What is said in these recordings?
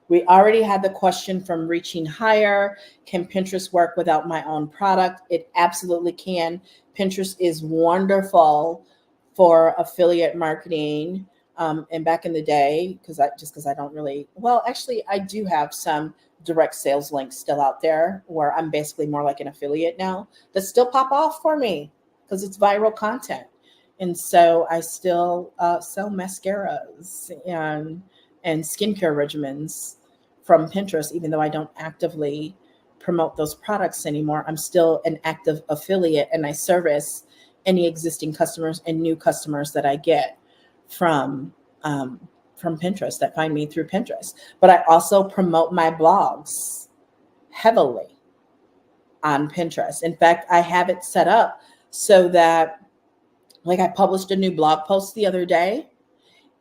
We already had the question from Reaching Higher. Can Pinterest work without my own product? It absolutely can. Pinterest is wonderful for affiliate marketing. And back in the day, because I don't really, well, actually, I do have some direct sales links still out there where I'm basically more like an affiliate now that still pop off for me because it's viral content. And so I still sell mascaras and skincare regimens from Pinterest, even though I don't actively promote those products anymore. I'm still an active affiliate and I service any existing customers and new customers that I get from from Pinterest that find me through Pinterest. But I also promote my blogs heavily on Pinterest. In fact, I have it set up so that, like, I published a new blog post the other day.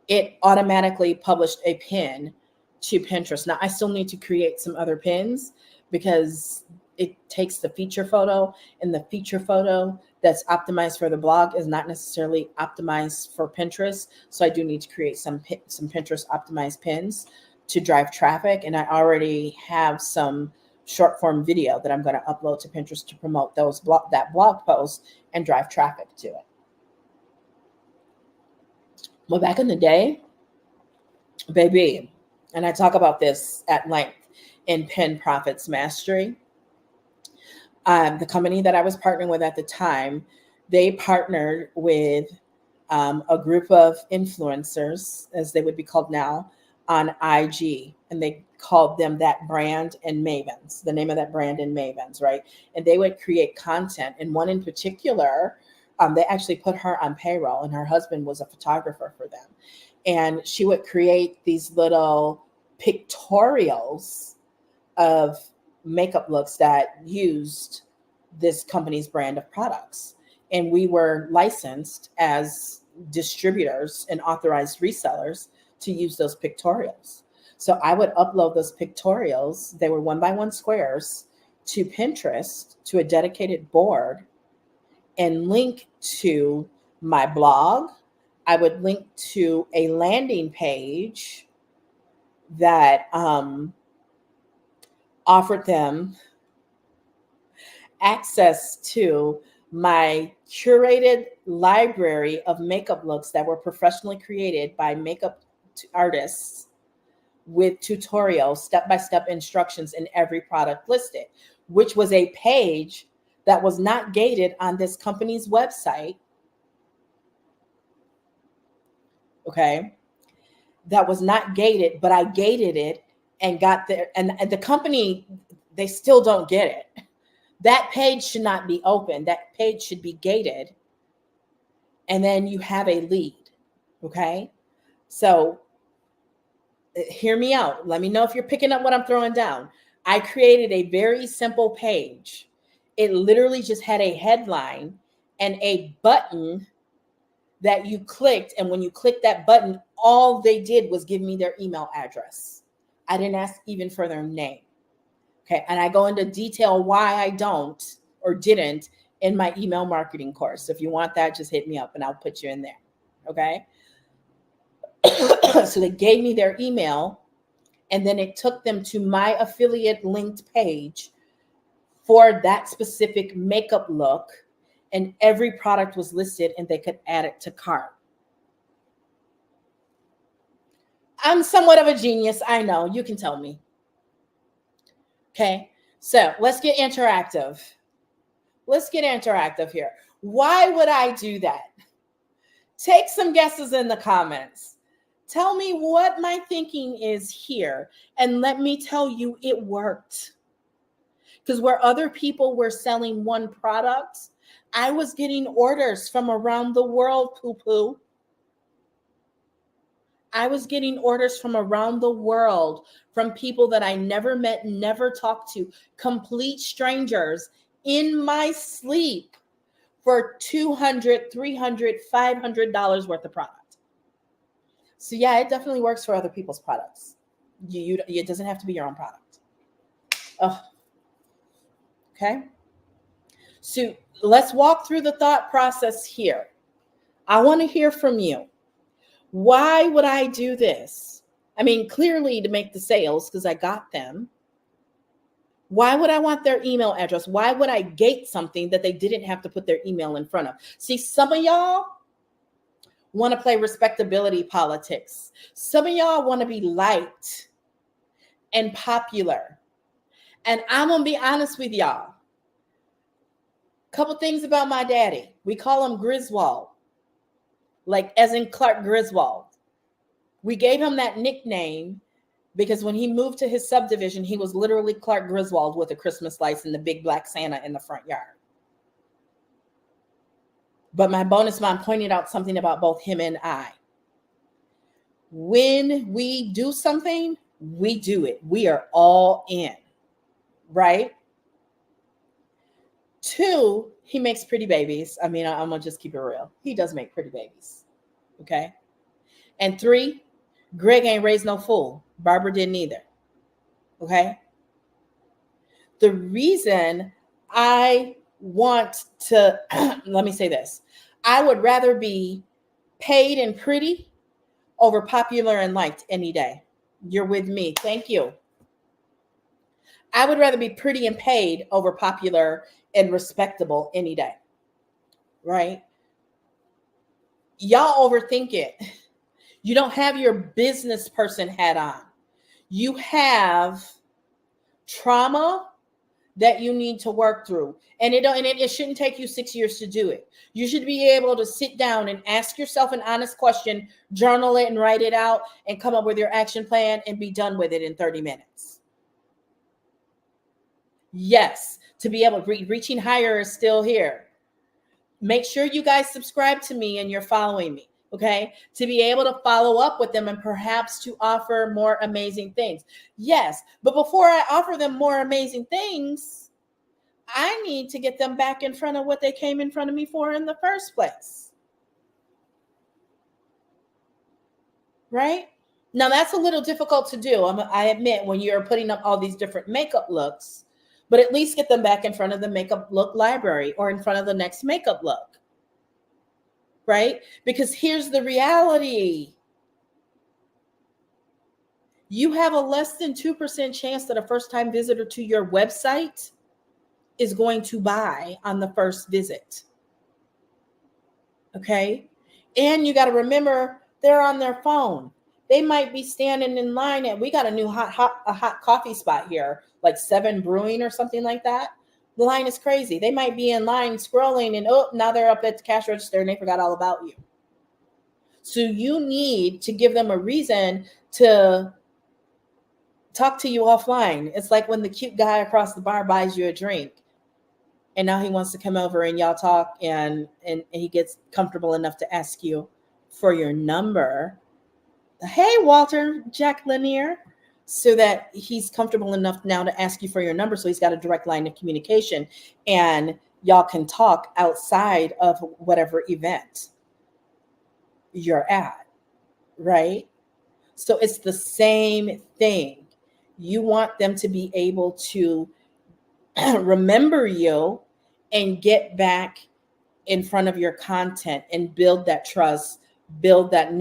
It automatically published a pin to Pinterest. Now, I still need to create some other pins because it takes the feature photo, and the feature photo that's optimized for the blog is not necessarily optimized for Pinterest. So I do need to create some Pinterest optimized pins to drive traffic. And I already have some short form video that I'm going to upload to Pinterest to promote that blog post and drive traffic to it. Well, back in the day, baby, and I talk about this at length in Pin Profits Mastery. The company that I was partnering with at the time, they partnered with a group of influencers, as they would be called now, on IG. And they called them That Brand and Mavens, the name of That Brand and Mavens, right? And they would create content. And one in particular, they actually put her on payroll, and her husband was a photographer for them. And she would create these little pictorials of makeup looks that used this company's brand of products. And we were licensed as distributors and authorized resellers to use those pictorials. So I would upload those pictorials. They were 1x1 squares to Pinterest, to a dedicated board, and link to my blog. I would link to a landing page that offered them access to my curated library of makeup looks that were professionally created by makeup artists with tutorials, step-by-step instructions in every product listed, which was a page that was not gated on this company's website. Okay. That was not gated, but I gated it and got there. And the company, they still don't get it. That page should not be open. That page should be gated. And then you have a lead. Okay. So hear me out. Let me know if you're picking up what I'm throwing down. I created a very simple page. It literally just had a headline and a button that you clicked. And when you clicked that button, all they did was give me their email address. I didn't ask even for their name. Okay. And I go into detail why I don't or didn't in my email marketing course. So if you want that, just hit me up and I'll put you in there. Okay. So they gave me their email, and then it took them to my affiliate linked page for that specific makeup look, and every product was listed and they could add it to cart. I'm somewhat of a genius. I know, you can tell me. Okay, so let's get interactive. Let's get interactive here. Why would I do that? Take some guesses in the comments. Tell me what my thinking is here, and let me tell you it worked. Because where other people were selling one product, I was getting orders from around the world, poo-poo. I was getting orders from around the world, from people that I never met, never talked to, complete strangers in my sleep for $200, $300, $500 worth of product. So yeah, it definitely works for other people's products. It doesn't have to be your own product. Oh. Okay. So let's walk through the thought process here. I want to hear from you. Why would I do this? I mean, clearly to make the sales because I got them. Why would I want their email address? Why would I gate something that they didn't have to put their email in front of? See, some of y'all want to play respectability politics. Some of y'all want to be liked and popular. And I'm going to be honest with y'all. Couple things about my daddy. We call him Griswold, like as in Clark Griswold. We gave him that nickname because when he moved to his subdivision, he was literally Clark Griswold with a Christmas lights and the big black Santa in the front yard. But my bonus mom pointed out something about both him and I. When we do something, we do it. We are all in, right? 2, he makes pretty babies. I mean, I'm going to just keep it real. He does make pretty babies, okay? And 3, Greg ain't raised no fool. Barbara didn't either. Okay. The reason I want to, let me say this. I would rather be paid and pretty over popular and liked any day. You're with me. Thank you. I would rather be pretty and paid over popular and respectable any day. Right? Y'all overthink it. You don't have your business person hat on. You have trauma that you need to work through. And it shouldn't take you 6 years to do it. You should be able to sit down and ask yourself an honest question, journal it and write it out and come up with your action plan and be done with it in 30 minutes. Yes, to be able to Reaching Higher is still here. Make sure you guys subscribe to me and you're following me. Okay, to be able to follow up with them and perhaps to offer more amazing things. Yes, but before I offer them more amazing things, I need to get them back in front of what they came in front of me for in the first place. Right? Now, that's a little difficult to do, I admit, when you're putting up all these different makeup looks, but at least get them back in front of the makeup look library or in front of the next makeup look. Right? Because here's the reality. You have a less than 2% chance that a first-time visitor to your website is going to buy on the first visit. Okay? And you got to remember, they're on their phone. They might be standing in line and we got a new hot coffee spot here, like 7 Brewing or something like that. The line is crazy. They might be in line scrolling and now they're up at the cash register and they forgot all about you. So you need to give them a reason to talk to you offline. It's like when the cute guy across the bar buys you a drink and now he wants to come over and y'all talk and he gets comfortable enough to ask you for your number. Hey, Walter Jack Lanier. So that he's comfortable enough now to ask you for your number. So he's got a direct line of communication and y'all can talk outside of whatever event you're at, right? So it's the same thing. You want them to be able to remember you and get back in front of your content and build that trust, build that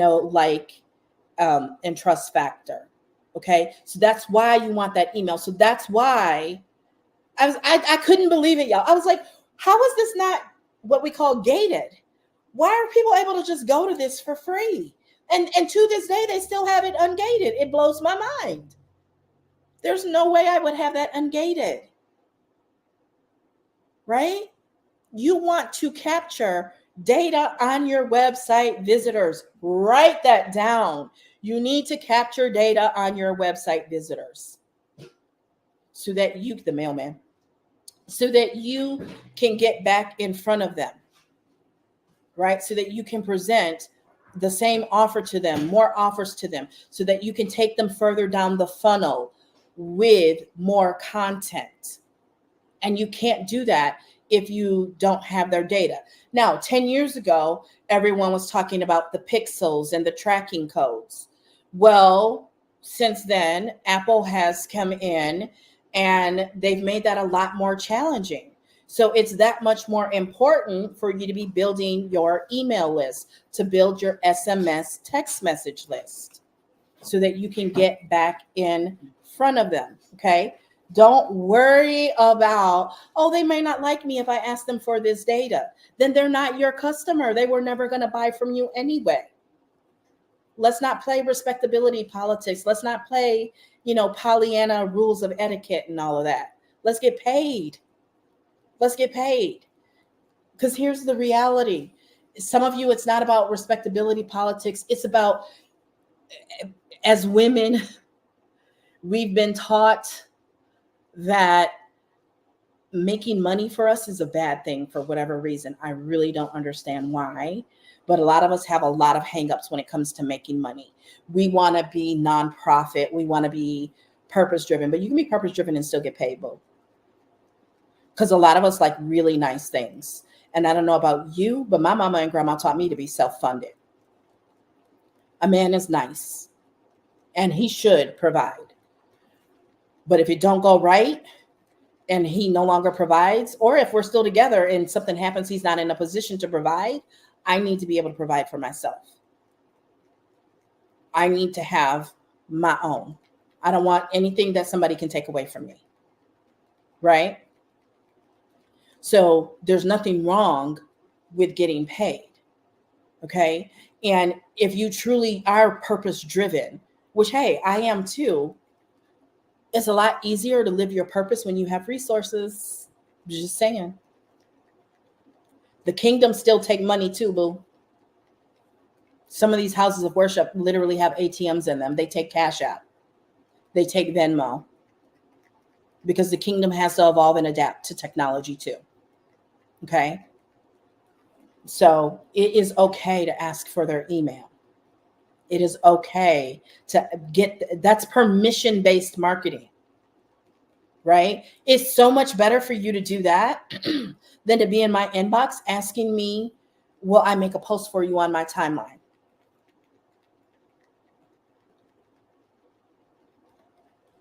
and trust factor. Okay, so that's why you want that email. So that's why I couldn't believe it, y'all. I was like, how is this not what we call gated? Why are people able to just go to this for free? And to this day, they still have it ungated. It blows my mind. There's no way I would have that ungated. Right? You want to capture data on your website visitors. Write that down. You need to capture data on your website visitors so that the mailman, so that you can get back in front of them, right? So that you can present the same offer to them, more offers to them, so that you can take them further down the funnel with more content. And you can't do that if you don't have their data. Now, 10 years ago, everyone was talking about the pixels and the tracking codes. Well, since then, Apple has come in and they've made that a lot more challenging. So it's that much more important for you to be building your email list, to build your SMS text message list. so that you can get back in front of them. Okay. Don't worry about, oh, they may not like me if I ask them for this data. Then they're not your customer. They were never going to buy from you anyway. Let's not play respectability politics. Let's not play, Pollyanna rules of etiquette and all of that. Let's get paid. Let's get paid. Because here's the reality. Some of you, it's not about respectability politics. It's about, as women, we've been taught that making money for us is a bad thing for whatever reason. I really don't understand why, but a lot of us have a lot of hangups when it comes to making money. We want to be nonprofit. We want to be purpose driven, but you can be purpose driven and still get paid, boo. Because a lot of us like really nice things. And I don't know about you, but my mama and grandma taught me to be self-funded. A man is nice and he should provide. But if it don't go right and he no longer provides, or if we're still together and something happens, he's not in a position to provide, I need to be able to provide for myself. I need to have my own. I don't want anything that somebody can take away from me. Right? So there's nothing wrong with getting paid. Okay. And if you truly are purpose driven, which, hey, I am too, it's a lot easier to live your purpose when you have resources. Just saying. The kingdom still take money too, boo. Some of these houses of worship literally have ATMs in them. They take Cash App. They take Venmo. Because the kingdom has to evolve and adapt to technology too. Okay? So it is okay to ask for their email. It is okay to get, that's permission-based marketing, right? It's so much better for you to do that than to be in my inbox asking me, will I make a post for you on my timeline?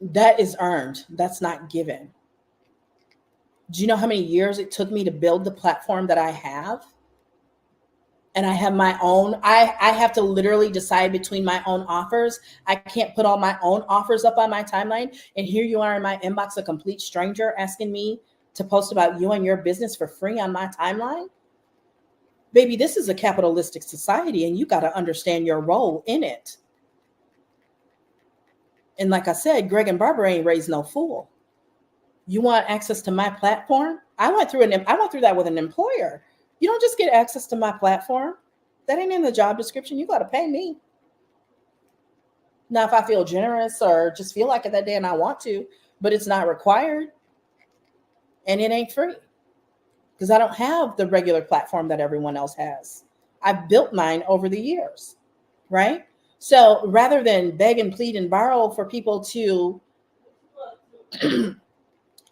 That is earned. That's not given. Do you know how many years it took me to build the platform that I have? And I have my own, I have to literally decide between my own offers. I can't put all my own offers up on my timeline. And here you are in my inbox, a complete stranger asking me to post about you and your business for free on my timeline. Baby, this is a capitalistic society and you got to understand your role in it. And like I said, Greg and Barbara ain't raised no fool. You want access to my platform? I went through that with an employer. You don't just get access to my platform. That ain't in the job description. You got to pay me. Now, if I feel generous or just feel like it that day and I want to, but it's not required and it ain't free because I don't have the regular platform that everyone else has. I've built mine over the years, right? So rather than beg and plead and borrow for people to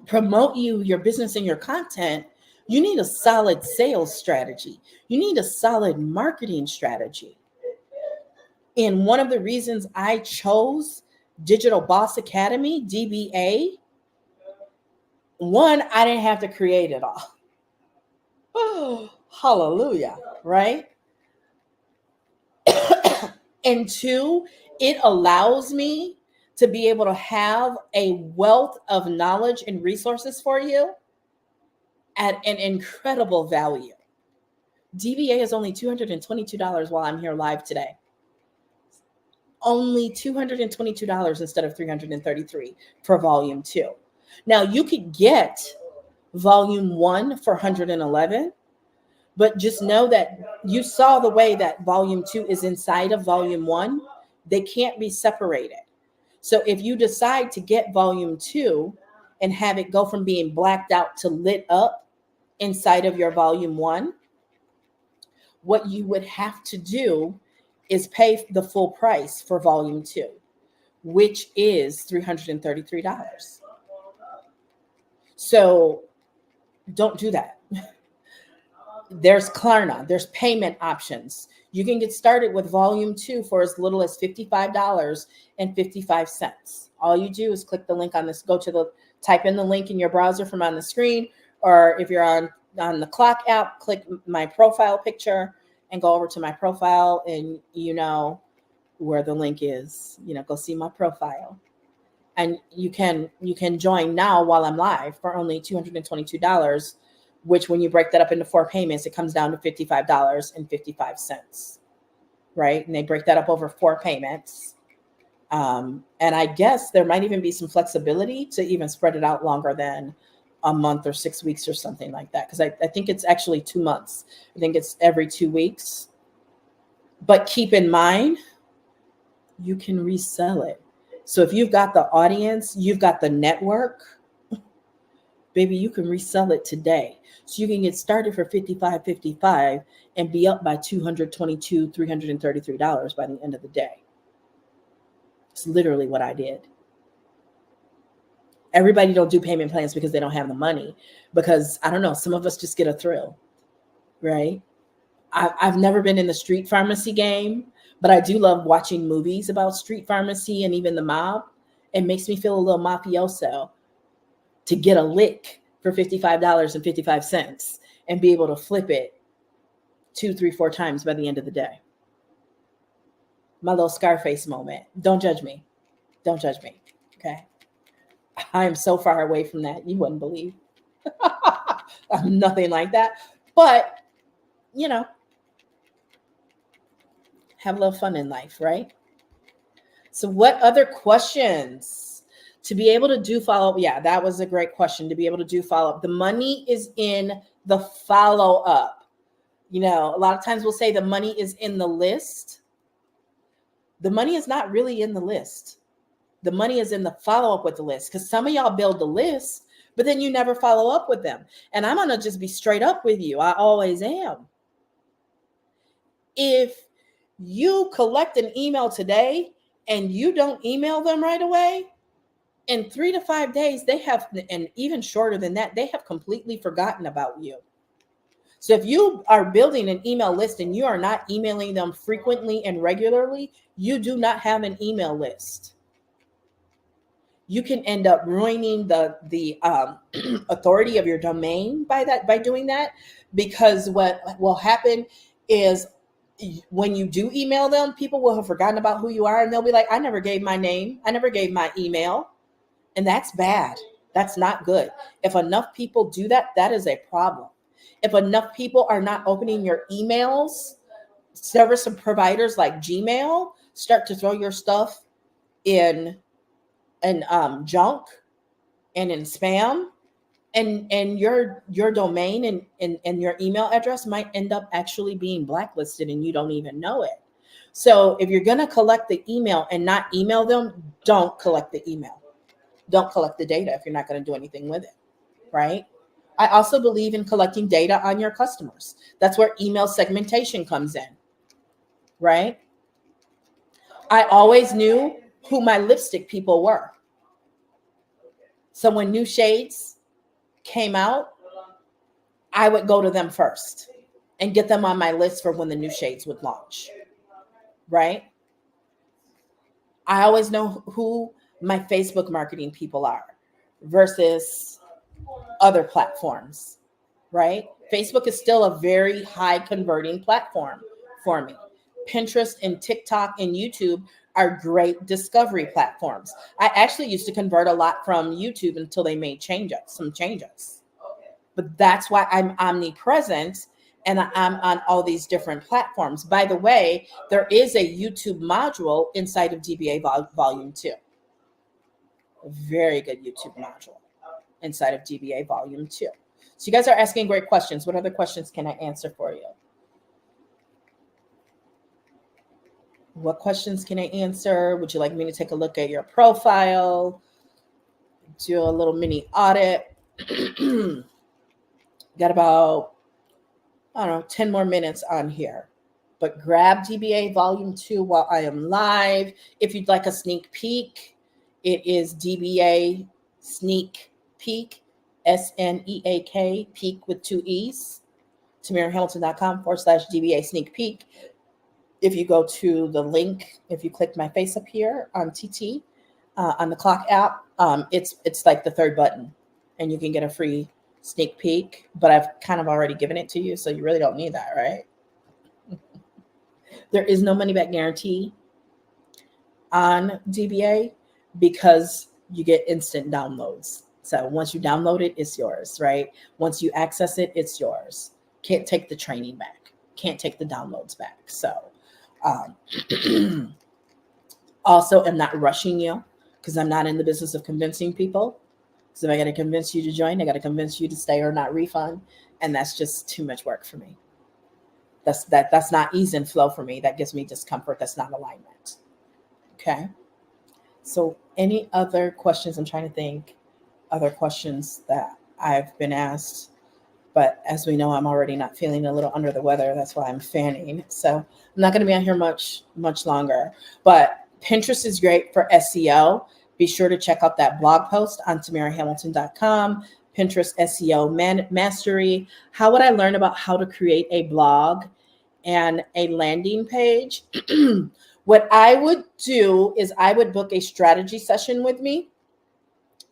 promote you, your business and your content, you need a solid sales strategy. You need a solid marketing strategy. And one of the reasons I chose Digital Boss Academy, DBA, one, I didn't have to create it all. Oh, hallelujah, right? And two, it allows me to be able to have a wealth of knowledge and resources for you at an incredible value. DBA is only $222 while I'm here live today. Only $222 instead of $333 for volume 2. Now you could get volume 1 for $111, but just know that you saw the way that volume 2 is inside of volume 1. They can't be separated. So if you decide to get volume 2 and have it go from being blacked out to lit up inside of your volume 1, what you would have to do is pay the full price for volume 2, which is $333. So don't do that. There's Klarna, there's payment options. You can get started with volume 2 for as little as $55.55. All you do is click the link on this, type in the link in your browser from on the screen, or if you're on the Clock app, click my profile picture and go over to my profile, and where the link is. Go see my profile. And you can join now while I'm live for only $222, which when you break that up into 4 payments, it comes down to $55.55, right? And they break that up over 4 payments. And I guess there might even be some flexibility to even spread it out longer than a month or 6 weeks or something like that. Because I think it's actually 2 months. I think it's every 2 weeks. But keep in mind, you can resell it. So if you've got the audience, you've got the network, baby, you can resell it today. So you can get started for $55.55 and be up by $222, $333 by the end of the day. It's literally what I did. Everybody don't do payment plans because they don't have the money. Because, I don't know, some of us just get a thrill, right? I've never been in the street pharmacy game, but I do love watching movies about street pharmacy and even the mob. It makes me feel a little mafioso to get a lick for $55.55 and be able to flip it 2, 3, 4 times by the end of the day. My little Scarface moment. Don't judge me. Don't judge me. Okay. I am so far away from that. You wouldn't believe. I'm nothing like that. But, have a little fun in life, right? So what other questions? To be able to do follow-up. Yeah, that was a great question. To be able to do follow-up. The money is in the follow-up. A lot of times we'll say the money is in the list. The money is not really in the list. The money is in the follow-up with the list, because some of y'all build the list, but then you never follow up with them. And I'm going to just be straight up with you. I always am. If you collect an email today and you don't email them right away, in 3 to 5 days, they have, and even shorter than that, they have completely forgotten about you. So if you are building an email list and you are not emailing them frequently and regularly, you do not have an email list. You can end up ruining the authority of your domain by doing that, because what will happen is when you do email them, people will have forgotten about who you are, and they'll be like, I never gave my name. I never gave my email. And that's bad. That's not good. If enough people do that, that is a problem. If enough people are not opening your emails, service providers like Gmail start to throw your stuff in junk and in spam, and your domain and your email address might end up actually being blacklisted and you don't even know it. So if you're going to collect the email and not email them, don't collect the email. Don't collect the data if you're not going to do anything with it, right? I also believe in collecting data on your customers. That's where email segmentation comes in, right? I always knew who my lipstick people were. So when new shades came out, I would go to them first and get them on my list for when the new shades would launch, right? I always know who my Facebook marketing people are versus other platforms, right? Facebook is still a very high converting platform for me. Pinterest and TikTok and YouTube are great discovery platforms. I actually used to convert a lot from YouTube until they made some changes. But that's why I'm omnipresent and I'm on all these different platforms. By the way, there is a YouTube module inside of DBA Volume 2. A very good YouTube module inside of DBA Volume 2. So you guys are asking great questions. What other questions can I answer for you? What questions can I answer? Would you like me to take a look at your profile? Do a little mini audit? Got about, 10 more minutes on here. But grab DBA Volume 2 while I am live. If you'd like a sneak peek, it is DBA Sneak Peek, SNEAK, peek with 2 E's, TamiraHamilton.com/DBA Sneak Peek. If you go to the link, if you click my face up here on TT, on the Clock app, it's like the third button, and you can get a free sneak peek, but I've kind of already given it to you, so you really don't need that, right? There is no money back guarantee. on DBA because you get instant downloads. So once you download it, it's yours, right? Once you access it, it's yours. Can't take the training back. Can't take the downloads back. So also, I'm not rushing you because I'm not in the business of convincing people. So if I got to convince you to join, I got to convince you to stay or not refund. And that's just too much work for me. That's not ease and flow for me. That gives me discomfort. That's not alignment. Okay. So any other questions? I'm trying to think other questions that I've been asked. But as we know, I'm already not feeling a little under the weather. That's why I'm fanning. So I'm not going to be on here much longer. But Pinterest is great for SEO. Be sure to check out that blog post on TamiraHamilton.com. Pinterest SEO Mastery. How would I learn about how to create a blog and a landing page? What I would do is I would book a strategy session with me.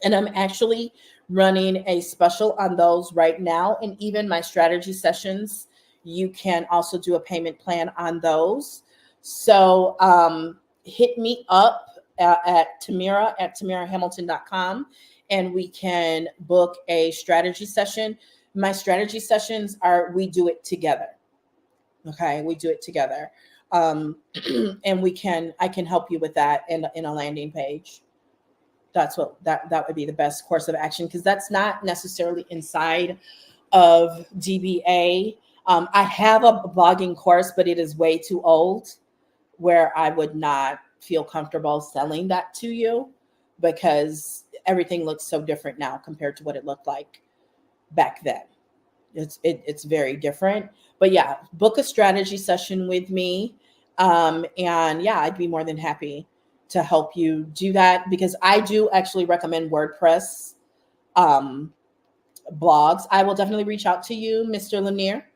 And I'm actually running a special on those right now. And even my strategy sessions, you can also do a payment plan on those. So hit me up at TamiraHamilton.com and we can book a strategy session. My strategy sessions we do it together. Okay, we do it together. And I can help you with that in a landing page. That's what that would be the best course of action, because that's not necessarily inside of DBA. I have a blogging course, but it is way too old where I would not feel comfortable selling that to you because everything looks so different now compared to what it looked like back then. It's very different. But yeah, book a strategy session with me. And yeah, I'd be more than happy to help you do that, because I do actually recommend WordPress blogs. I will definitely reach out to you, Mr. Lanier.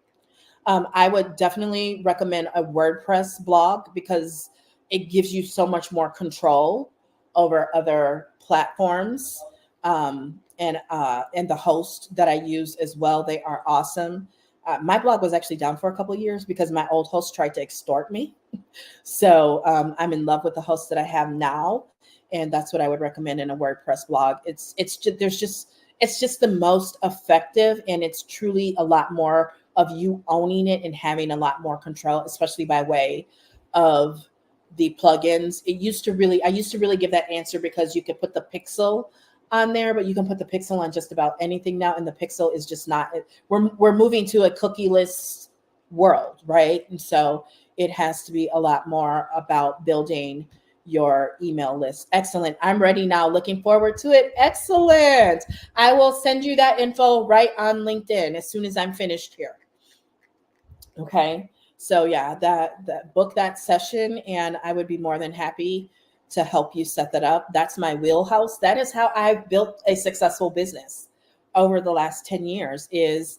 I would definitely recommend a WordPress blog because it gives you so much more control over other platforms. And the host that I use as well, they are awesome. My blog was actually down for a couple of years because my old host tried to extort me. So I'm in love with the host that I have now, and that's what I would recommend in a WordPress blog. It's just the most effective, and it's truly a lot more of you owning it and having a lot more control, especially by way of the plugins. I used to really give that answer because you could put the pixel on there, but you can put the pixel on just about anything now, and the pixel is just not. We're moving to a cookieless world, right? And so it has to be a lot more about building your email list. Excellent. I'm ready now. Looking forward to it. Excellent. I will send you that info right on LinkedIn as soon as I'm finished here. Okay. So yeah, that book that session, and I would be more than happy to help you set that up. That's my wheelhouse. That is how I've built a successful business over the last 10 years is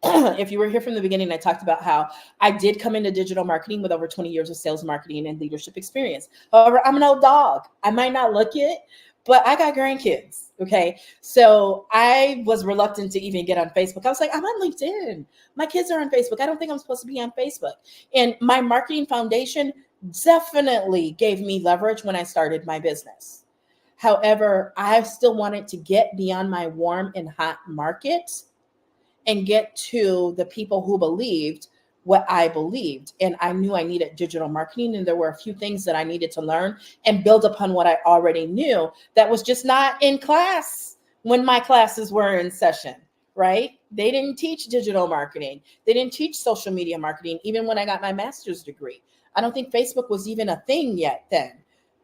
if you were here from the beginning, I talked about how I did come into digital marketing with over 20 years of sales, marketing, and leadership experience. However, I'm an old dog. I might not look it, but I got grandkids. Okay. So I was reluctant to even get on Facebook. I was like, I'm on LinkedIn. My kids are on Facebook. I don't think I'm supposed to be on Facebook. And my marketing foundation definitely gave me leverage when I started my business. However, I still wanted to get beyond my warm and hot market and get to the people who believed what I believed. And I knew I needed digital marketing. And there were a few things that I needed to learn and build upon what I already knew that was just not in class when my classes were in session, right? They didn't teach digital marketing. They didn't teach social media marketing, even when I got my master's degree. I don't think Facebook was even a thing yet then.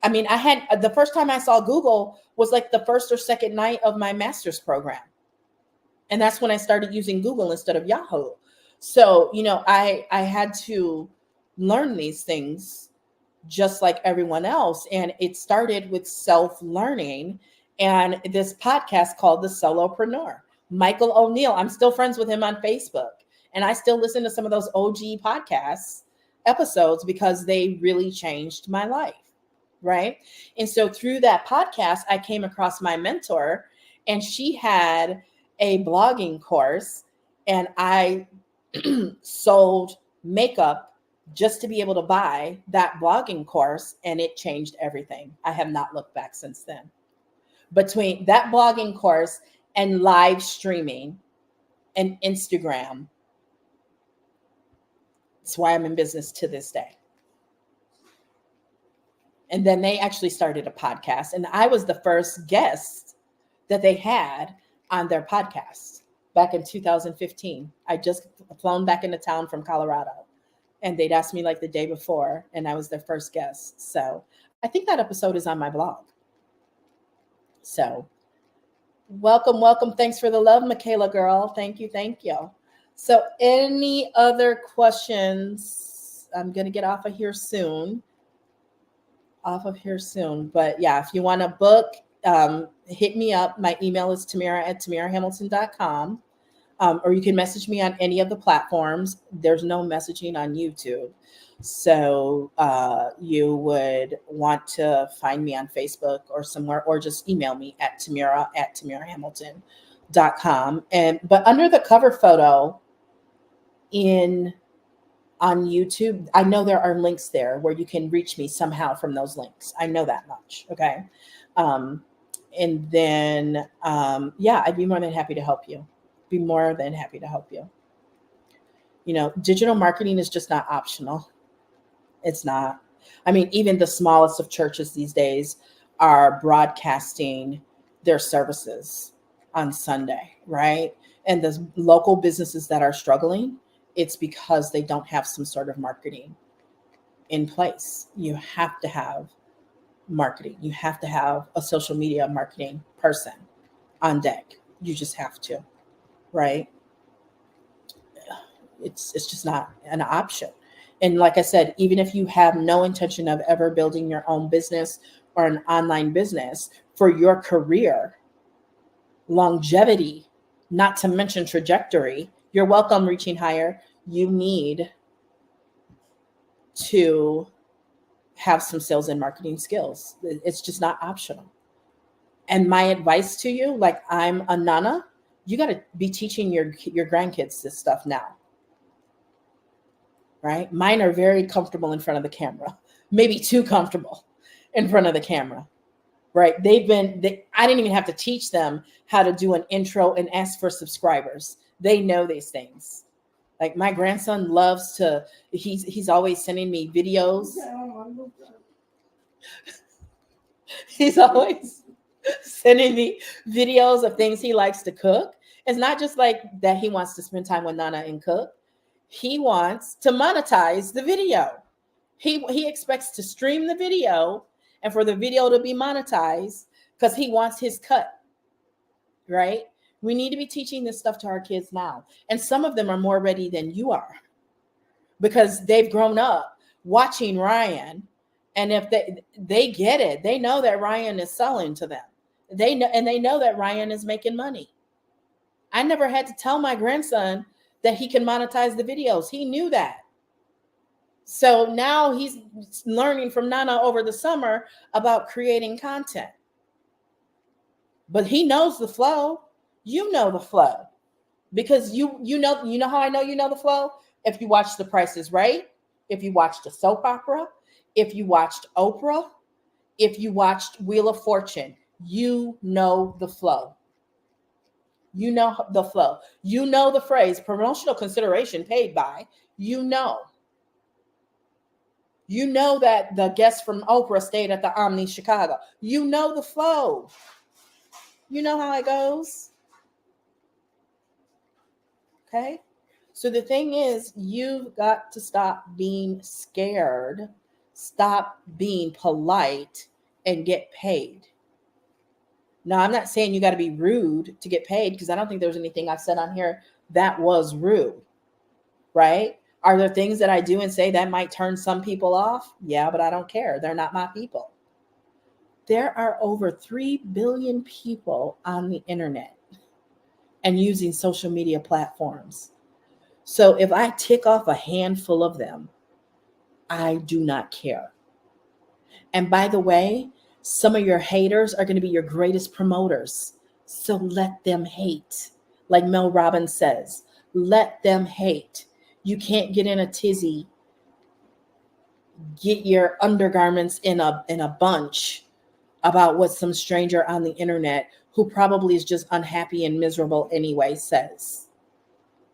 I mean, I had the first time I saw Google was like the first or second night of my master's program. And that's when I started using Google instead of Yahoo. So, I had to learn these things just like everyone else. And it started with self-learning and this podcast called The Solopreneur. Michael O'Neill, I'm still friends with him on Facebook. And I still listen to some of those OG podcasts episodes because they really changed my life. Right. And so through that podcast, I came across my mentor, and she had a blogging course, and I sold makeup just to be able to buy that blogging course, and it changed everything. I have not looked back since then. Between that blogging course and live streaming and Instagram, it's why I'm in business to this day. And then they actually started a podcast, and I was the first guest that they had on their podcast back in 2015. I just flown back into town from Colorado, and they'd asked me like the day before, and I was their first guest. So I think that episode is on my blog. So welcome, welcome. Thanks for the love, Michaela girl. Thank you, thank you. So any other questions? I'm going to get off of here soon. But yeah, if you want to book, hit me up. My email is tamira@tamirahamilton.com. Or you can message me on any of the platforms. There's no messaging on YouTube. So you would want to find me on Facebook or somewhere, or just email me at tamira@tamirahamilton.com. But under the cover photo on YouTube, I know there are links there where you can reach me somehow from those links. I know that much. Okay. And then, I'd be more than happy to help you. Digital marketing is just not optional. It's not. I mean, even the smallest of churches these days are broadcasting their services on Sunday, right? And the local businesses that are struggling, it's because they don't have some sort of marketing in place. You have to have marketing. You have to have a social media marketing person on deck. You just have to, right? It's just not an option. And like I said, even if you have no intention of ever building your own business or an online business, for your career, longevity, not to mention trajectory, you're welcome reaching higher. You need to have some sales and marketing skills. It's just not optional. And my advice to you, like I'm a nana, you got to be teaching your grandkids this stuff now. Right? Mine are very comfortable in front of the camera, maybe too comfortable in front of the camera, right? I didn't even have to teach them how to do an intro and ask for subscribers. They know these things. Like my grandson loves to, he's always sending me videos. He's always sending me videos of things he likes to cook. It's not just like that he wants to spend time with Nana and cook. He wants to monetize the video. He expects to stream the video and for the video to be monetized because he wants his cut, right? We need to be teaching this stuff to our kids now. And some of them are more ready than you are because they've grown up watching Ryan. And if they get it, they know that Ryan is selling to them. They know that Ryan is making money. I never had to tell my grandson that he can monetize the videos. He knew that. So now he's learning from Nana over the summer about creating content. But he knows the flow. You know the flow. Because you know how I know you know the flow? If you watch The Price is Right, if you watched a soap opera, if you watched Oprah, if you watched Wheel of Fortune, you know the flow. You know the flow. You know the phrase promotional consideration paid by. You know that the guest from Oprah stayed at the Omni Chicago. You know the flow. You know how it goes. Okay. So the thing is, you've got to stop being scared, stop being polite, and get paid. Now, I'm not saying you got to be rude to get paid because I don't think there's anything I've said on here that was rude, right? Are there things that I do and say that might turn some people off? Yeah, but I don't care. They're not my people. There are over 3 billion people on the internet and using social media platforms. So if I tick off a handful of them, I do not care. And by the way, some of your haters are going to be your greatest promoters. So let them hate. Like Mel Robbins says, let them hate. You can't get in a tizzy get your undergarments in a bunch about what some stranger on the internet who probably is just unhappy and miserable anyway says.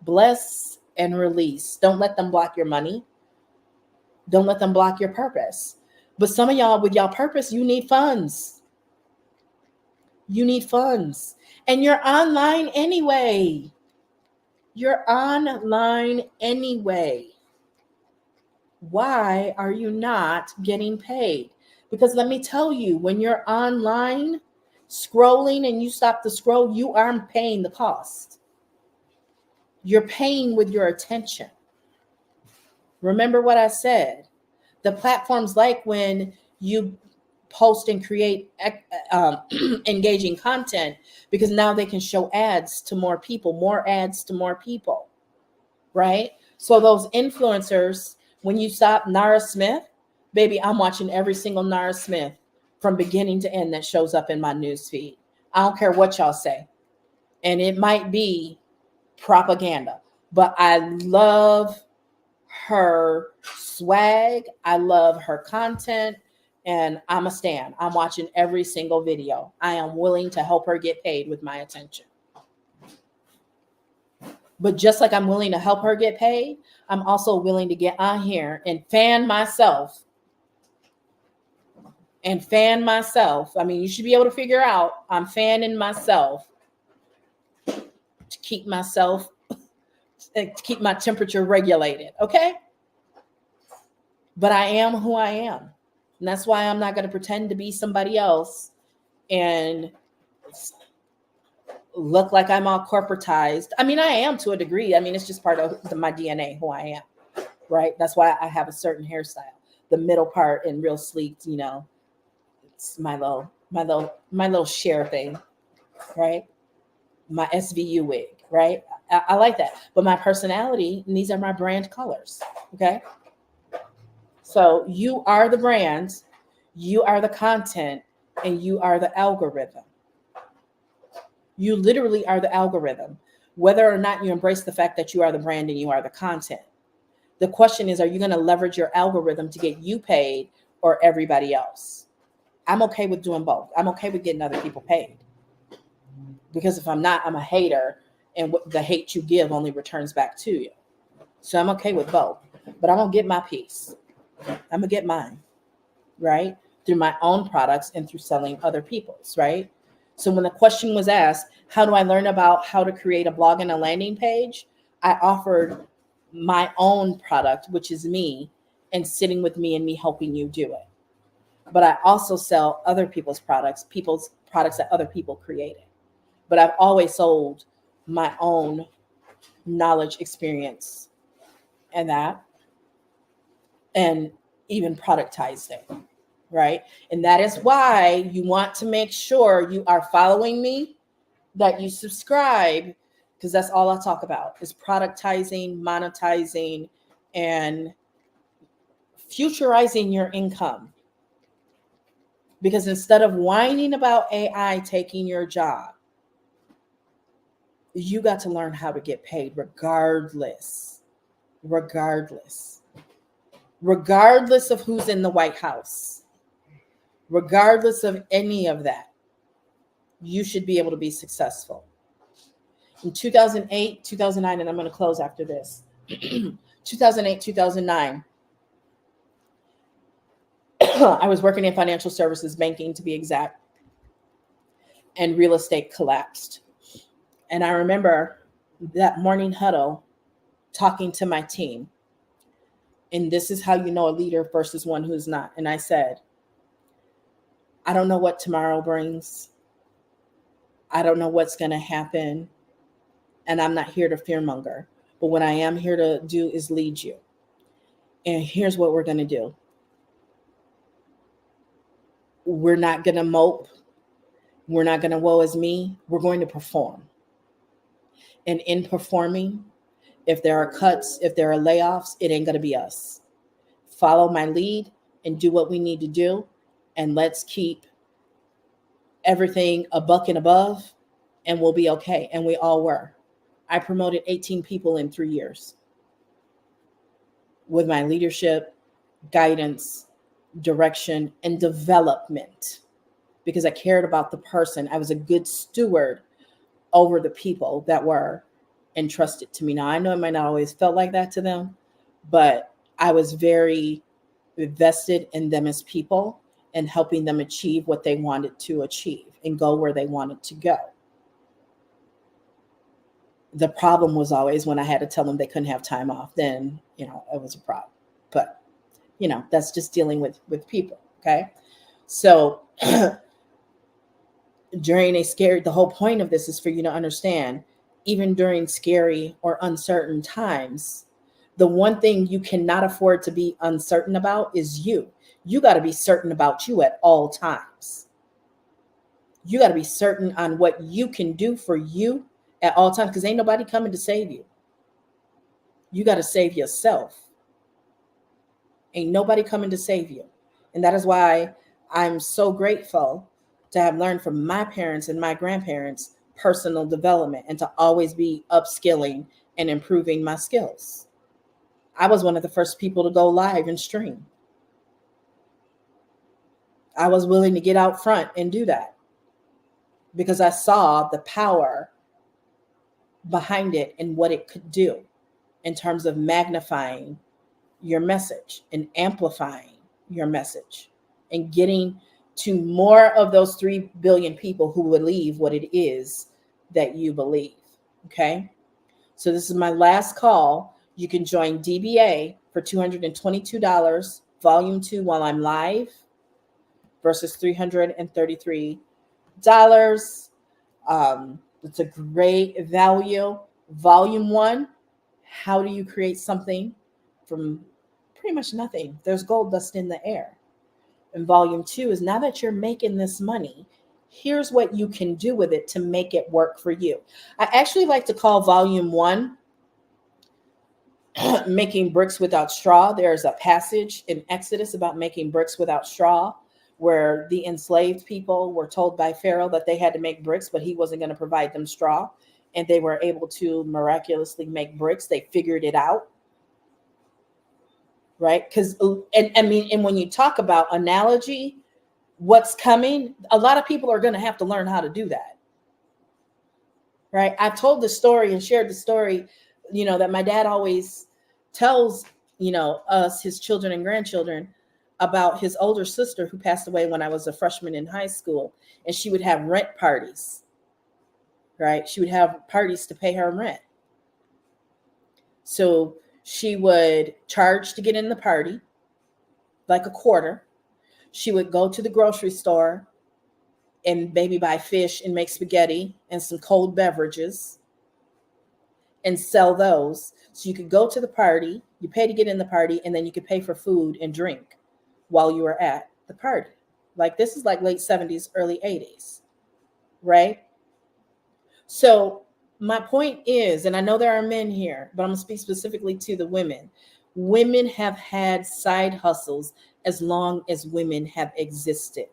Bless and release. Don't let them block your money. Don't let them block your purpose. But some of y'all, with y'all purpose, you need funds. You need funds. And you're online anyway. You're online anyway. Why are you not getting paid? Because let me tell you, when you're online scrolling and you stop the scroll, you aren't paying the cost. You're paying with your attention. Remember what I said. The platforms, like when you post and create engaging content, because now they can show ads to more people, right? So those influencers, when you stop Nara Smith, baby, I'm watching every single Nara Smith from beginning to end that shows up in my news feed. I don't care what y'all say. And it might be propaganda, but I love her swag. I love her content. And I'm a stan. I'm watching every single video. I am willing to help her get paid with my attention. But just like I'm willing to help her get paid, I'm also willing to get on here and fan myself. I mean, you should be able to figure out I'm fanning myself to keep myself, to keep my temperature regulated. Okay. But I am who I am. And that's why I'm not going to pretend to be somebody else and look like I'm all corporatized. I mean, I am to a degree. I mean, it's just part of my DNA, who I am, right? That's why I have a certain hairstyle. The middle part and real sleek, you know, it's my little Cher thing, right? My SVU wig, right? I like that. But my personality, and these are my brand colors, okay? So you are the brand, you are the content, and you are the algorithm. You literally are the algorithm, whether or not you embrace the fact that you are the brand and you are the content. The question is, are you going to leverage your algorithm to get you paid or everybody else? I'm okay with doing both. I'm okay with getting other people paid. Because if I'm not, I'm a hater, and what the hate you give only returns back to you. So I'm okay with both. But I'm going to get my piece. I'm going to get mine, right? Through my own products and through selling other people's, right? So when the question was asked, how do I learn about how to create a blog and a landing page? I offered my own product, which is me, and sitting with me and me helping you do it. But I also sell other people's products that other people created. But I've always sold my own knowledge, experience, and that, and even productized it, right? And that is why you want to make sure you are following me, that you subscribe, because that's all I talk about is productizing, monetizing, and futurizing your income. Because instead of whining about AI taking your job, you got to learn how to get paid regardless of who's in the White House, regardless of any of that. You should be able to be successful. In 2008, 2009, and I'm going to close after this. 2008, 2009, I was working in financial services, banking to be exact, and real estate collapsed. And I remember that morning huddle talking to my team. And this is how you know a leader versus one who's not. And I said, I don't know what tomorrow brings. I don't know what's going to happen. And I'm not here to fearmonger. But what I am here to do is lead you. And here's what we're going to do. We're not going to mope. We're not going to woe is me. We're going to perform. And in performing, if there are cuts, if there are layoffs, it ain't going to be us. Follow my lead and do what we need to do. And let's keep everything a buck and above, and we'll be okay. And we all were. I promoted 18 people in 3 years with my leadership, guidance, direction, and development because I cared about the person. I was a good steward over the people that were entrusted to me. Now, I know it might not always felt like that to them, but I was very invested in them as people and helping them achieve what they wanted to achieve and go where they wanted to go. The problem was always when I had to tell them they couldn't have time off, then, it was a problem. But, that's just dealing with people. Okay. So during the whole point of this is for you to understand, even during scary or uncertain times, the one thing you cannot afford to be uncertain about is you. You got to be certain about you at all times. You got to be certain on what you can do for you at all times, because ain't nobody coming to save you. You got to save yourself. Ain't nobody coming to save you. And that is why I'm so grateful to have learned from my parents and my grandparents personal development and to always be upskilling and improving my skills. I was one of the first people to go live and stream. I was willing to get out front and do that because I saw the power behind it and what it could do in terms of magnifying your message and amplifying your message and getting to more of those 3 billion people who believe what it is that you believe. Okay. So this is my last call. You can join DBA for $222, volume 2 while I'm live versus $333. It's a great value. Volume 1, how do you create something from pretty much nothing? There's gold dust in the air. And volume 2 is, now that you're making this money, here's what you can do with it to make it work for you. I actually like to call volume 1 making bricks without straw. There's a passage in Exodus about making bricks without straw, where the enslaved people were told by Pharaoh that they had to make bricks, but he wasn't going to provide them straw. And they were able to miraculously make bricks. They figured it out. Right? Because, and when you talk about analogy, what's coming, a lot of people are going to have to learn how to do that. Right? I've told the story and shared the story, that my dad always tells, us, his children and grandchildren, about his older sister who passed away when I was a freshman in high school. And she would have rent parties, right? She would have parties to pay her rent. So she would charge to get in the party, like a quarter. She would go to the grocery store and maybe buy fish and make spaghetti and some cold beverages and sell those. So you could go to the party, you pay to get in the party, and then you could pay for food and drink while you were at the party. Like, this is like late 70s, early 80s, right? So my point is, and I know there are men here, but I'm going to speak specifically to the women. Women have had side hustles as long as women have existed,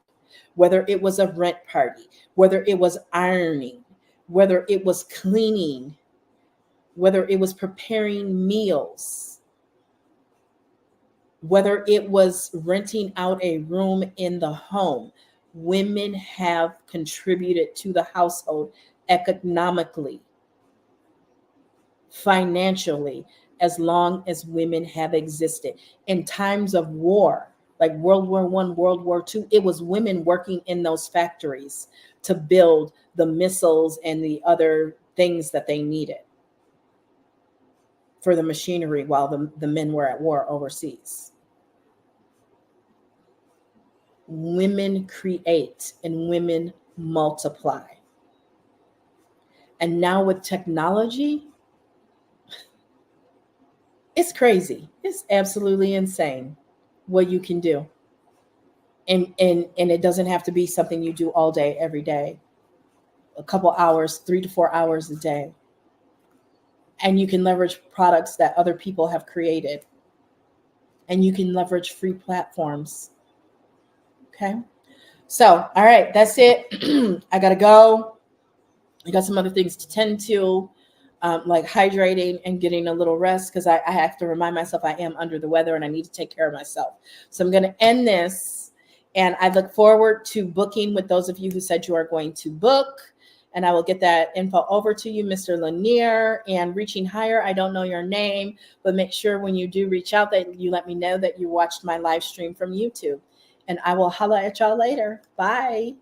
whether it was a rent party, whether it was ironing, whether it was cleaning, whether it was preparing meals, whether it was renting out a room in the home. Women have contributed to the household economically, financially, as long as women have existed. In times of war, like World War I, World War II, it was women working in those factories to build the missiles and the other things that they needed for the machinery while the men were at war overseas. Women create and women multiply. And now with technology, it's crazy. It's absolutely insane what you can do. And it doesn't have to be something you do all day, every day. A couple hours, 3 to 4 hours a day. And you can leverage products that other people have created. And you can leverage free platforms. Okay. So, all right, that's it. I got to go. I got some other things to tend to. like hydrating and getting a little rest, because I have to remind myself I am under the weather and I need to take care of myself. So I'm going to end this, and I look forward to booking with those of you who said you are going to book. And I will get that info over to you, Mr. Lanier. And Reaching Higher, I don't know your name, but make sure when you do reach out that you let me know that you watched my live stream from YouTube. And I will holla at y'all later. Bye.